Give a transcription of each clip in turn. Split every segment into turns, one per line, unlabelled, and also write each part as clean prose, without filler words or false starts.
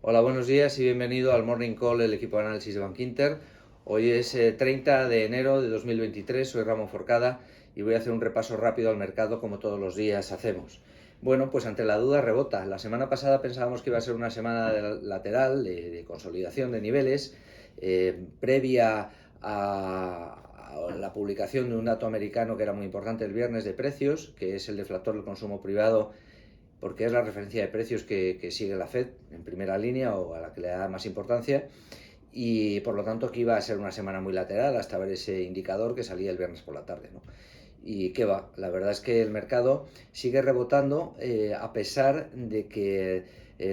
Hola, buenos días y bienvenido al Morning Call del equipo de análisis de Bankinter. Hoy es 30 de enero de 2023, soy Ramón Forcada y voy a hacer un repaso rápido al mercado como todos los días hacemos. Bueno, pues ante la duda rebota. La semana pasada pensábamos que iba a ser una semana lateral de consolidación de niveles previa a la publicación de un dato americano que era muy importante el viernes de precios, que es el deflactor del consumo privado, porque es la referencia de precios que sigue la Fed en primera línea o a la que le da más importancia, y por lo tanto que iba a ser una semana muy lateral hasta ver ese indicador que salía el viernes por la tarde, ¿no? Y qué va, la verdad es que el mercado sigue rebotando a pesar de que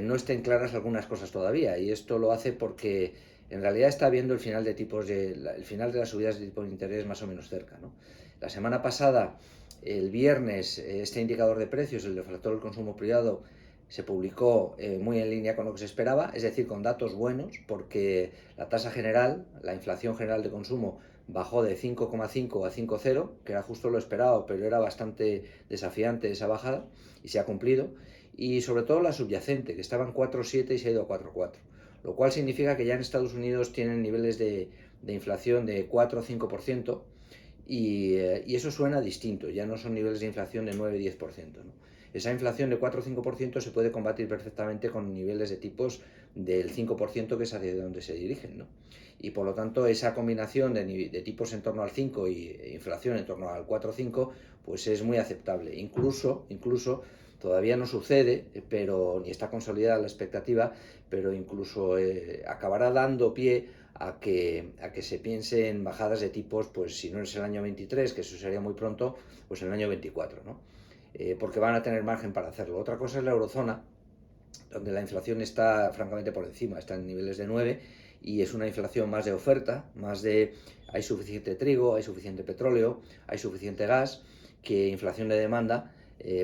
no estén claras algunas cosas todavía, y esto lo hace porque en realidad está viendo el final de el final de las subidas de tipo de interés más o menos cerca, ¿no? La semana pasada, el viernes, este indicador de precios, el deflactor del consumo privado, se publicó muy en línea con lo que se esperaba, es decir, con datos buenos, porque la tasa general, la inflación general de consumo, bajó de 5,5 a 5,0, que era justo lo esperado, pero era bastante desafiante esa bajada, y se ha cumplido. Y sobre todo la subyacente, que estaba en 4,7 y se ha ido a 4,4, lo cual significa que ya en Estados Unidos tienen niveles de inflación de 4 o 5%, y eso suena distinto, ya no son niveles de inflación de 9-10%, ¿no? Esa inflación de 4 o 5% se puede combatir perfectamente con niveles de tipos del 5%, que es hacia donde se dirigen, ¿no? Y por lo tanto esa combinación de tipos en torno al 5 e inflación en torno al 4 o 5, pues es muy aceptable. Incluso todavía no sucede, pero ni está consolidada la expectativa, pero incluso acabará dando pie a que se piense en bajadas de tipos, pues si no es el año 23, que eso sería muy pronto, pues el año 24, ¿no? Porque van a tener margen para hacerlo. Otra cosa es la eurozona, donde la inflación está francamente por encima, está en niveles de 9, y es una inflación más de oferta, más de hay suficiente trigo, hay suficiente petróleo, hay suficiente gas, que inflación de demanda,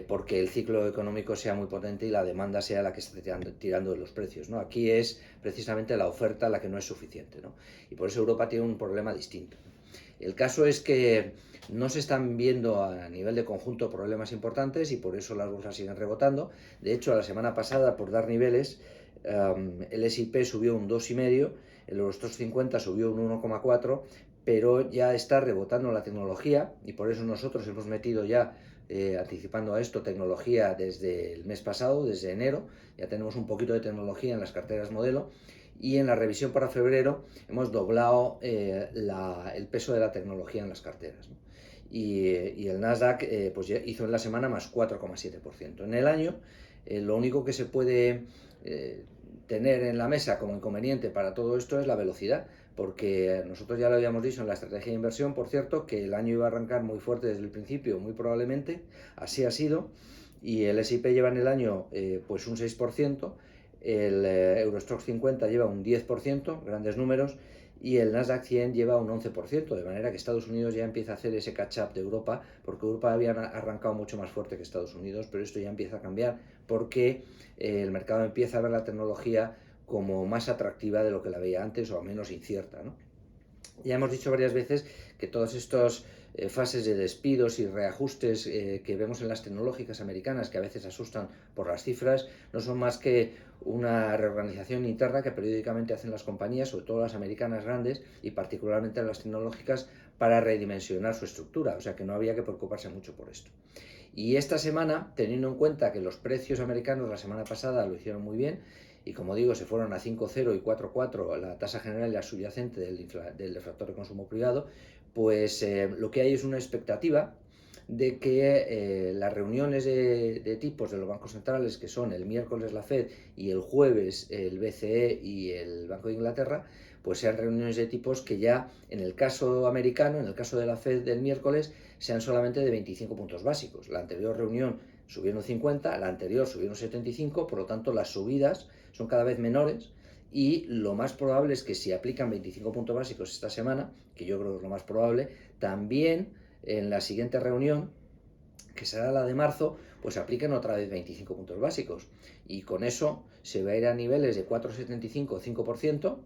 porque el ciclo económico sea muy potente y la demanda sea la que está tirando de los precios, ¿no? Aquí es precisamente la oferta la que no es suficiente, ¿no? Y por eso Europa tiene un problema distinto. El caso es que no se están viendo a nivel de conjunto problemas importantes y por eso las bolsas siguen rebotando. De hecho, la semana pasada, por dar niveles, el S&P subió un 2,5, el Eurostoxx 50 subió un 1,4, pero ya está rebotando la tecnología, y por eso nosotros hemos metido ya, anticipando a esto, tecnología desde el mes pasado, desde enero. Ya tenemos un poquito de tecnología en las carteras modelo, y en la revisión para febrero hemos doblado el peso de la tecnología en las carteras, ¿no? Y el Nasdaq pues hizo en la semana más 4,7%. En el año, lo único que se puede tener en la mesa como inconveniente para todo esto es la velocidad, porque nosotros ya lo habíamos dicho en la estrategia de inversión, por cierto, que el año iba a arrancar muy fuerte desde el principio, muy probablemente, así ha sido, y el S&P lleva en el año pues un 6%, el Eurostoxx 50 lleva un 10%, grandes números, y el Nasdaq 100 lleva un 11%, de manera que Estados Unidos ya empieza a hacer ese catch-up de Europa, porque Europa había arrancado mucho más fuerte que Estados Unidos, pero esto ya empieza a cambiar porque el mercado empieza a ver la tecnología como más atractiva de lo que la veía antes, o al menos incierta, ¿no? Ya hemos dicho varias veces que todas estas fases de despidos y reajustes que vemos en las tecnológicas americanas, que a veces asustan por las cifras, no son más que una reorganización interna que periódicamente hacen las compañías, sobre todo las americanas grandes y particularmente las tecnológicas, para redimensionar su estructura, o sea que no había que preocuparse mucho por esto. Y esta semana, teniendo en cuenta que los precios americanos la semana pasada lo hicieron muy bien, y como digo, se fueron a 5,0 y 4,4 la tasa general y la subyacente del deflactor de consumo privado, pues lo que hay es una expectativa de que las reuniones de tipos de los bancos centrales, que son el miércoles la Fed y el jueves el BCE y el Banco de Inglaterra, pues sean reuniones de tipos que ya, en el caso americano, en el caso de la Fed del miércoles, sean solamente de 25 puntos básicos. La anterior reunión subieron 50, la anterior subieron 75, por lo tanto las subidas son cada vez menores, y lo más probable es que si aplican 25 puntos básicos esta semana, que yo creo que es lo más probable, también en la siguiente reunión, que será la de marzo, pues apliquen otra vez 25 puntos básicos, y con eso se va a ir a niveles de 4,75 o 5%,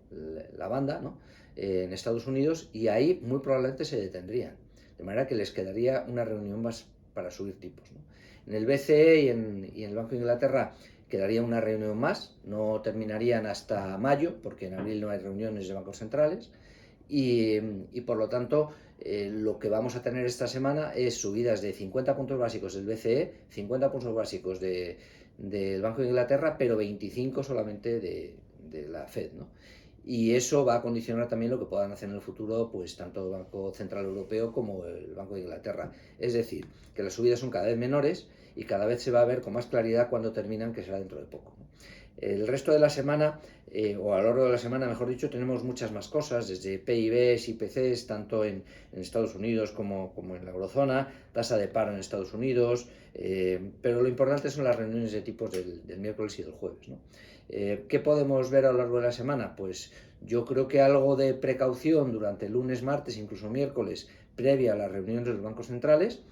la banda, ¿no? En Estados Unidos, y ahí muy probablemente se detendrían, de manera que les quedaría una reunión más para subir tipos, ¿no? En el BCE y en el Banco de Inglaterra quedaría una reunión más, no terminarían hasta mayo, porque en abril no hay reuniones de bancos centrales, y por lo tanto lo que vamos a tener esta semana es subidas de 50 puntos básicos del BCE, 50 puntos básicos del Banco de Inglaterra, pero 25 solamente de la Fed, ¿no? Y eso va a condicionar también lo que puedan hacer en el futuro, pues tanto el Banco Central Europeo como el Banco de Inglaterra. Es decir, que las subidas son cada vez menores y cada vez se va a ver con más claridad cuando terminan, que será dentro de poco, ¿no? El resto de la semana, o a lo largo de la semana, mejor dicho, tenemos muchas más cosas, desde PIBs, IPCs, tanto en Estados Unidos como en la eurozona, tasa de paro en Estados Unidos, pero lo importante son las reuniones de tipos del miércoles y del jueves, ¿no? ¿Qué podemos ver a lo largo de la semana? Pues yo creo que algo de precaución durante lunes, martes, incluso miércoles, previa a las reuniones de los bancos centrales.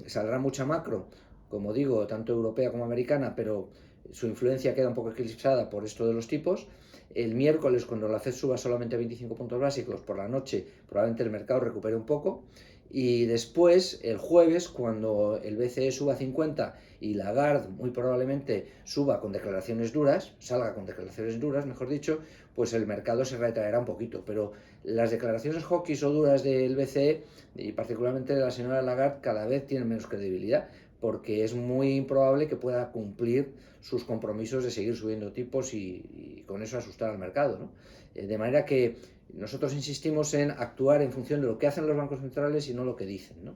Saldrá mucha macro, como digo, tanto europea como americana, pero su influencia queda un poco eclipsada por esto de los tipos. El miércoles, cuando la Fed suba solamente 25 puntos básicos por la noche, probablemente el mercado recupere un poco. Y después, el jueves, cuando el BCE suba 50 y Lagarde muy probablemente suba con declaraciones duras, salga con declaraciones duras, mejor dicho, pues el mercado se retraerá un poquito. Pero las declaraciones hawkish o duras del BCE, y particularmente de la señora Lagarde, cada vez tienen menos credibilidad, porque es muy improbable que pueda cumplir sus compromisos de seguir subiendo tipos y con eso asustar al mercado, ¿no? De manera que nosotros insistimos en actuar en función de lo que hacen los bancos centrales y no lo que dicen, ¿no?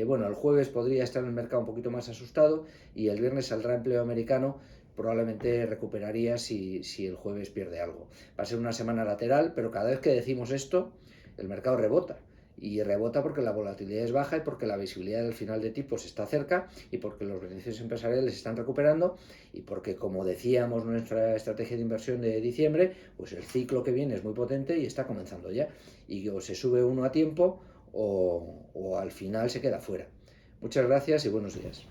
Bueno, el jueves podría estar el mercado un poquito más asustado y el viernes saldrá empleo americano, probablemente recuperaría si el jueves pierde algo. Va a ser una semana lateral, pero cada vez que decimos esto, el mercado rebota. Y rebota porque la volatilidad es baja y porque la visibilidad del final de tipos está cerca y porque los beneficios empresariales se están recuperando y porque, como decíamos, nuestra estrategia de inversión de diciembre, pues el ciclo que viene es muy potente y está comenzando ya. Y o se sube uno a tiempo o al final se queda fuera. Muchas gracias y buenos días.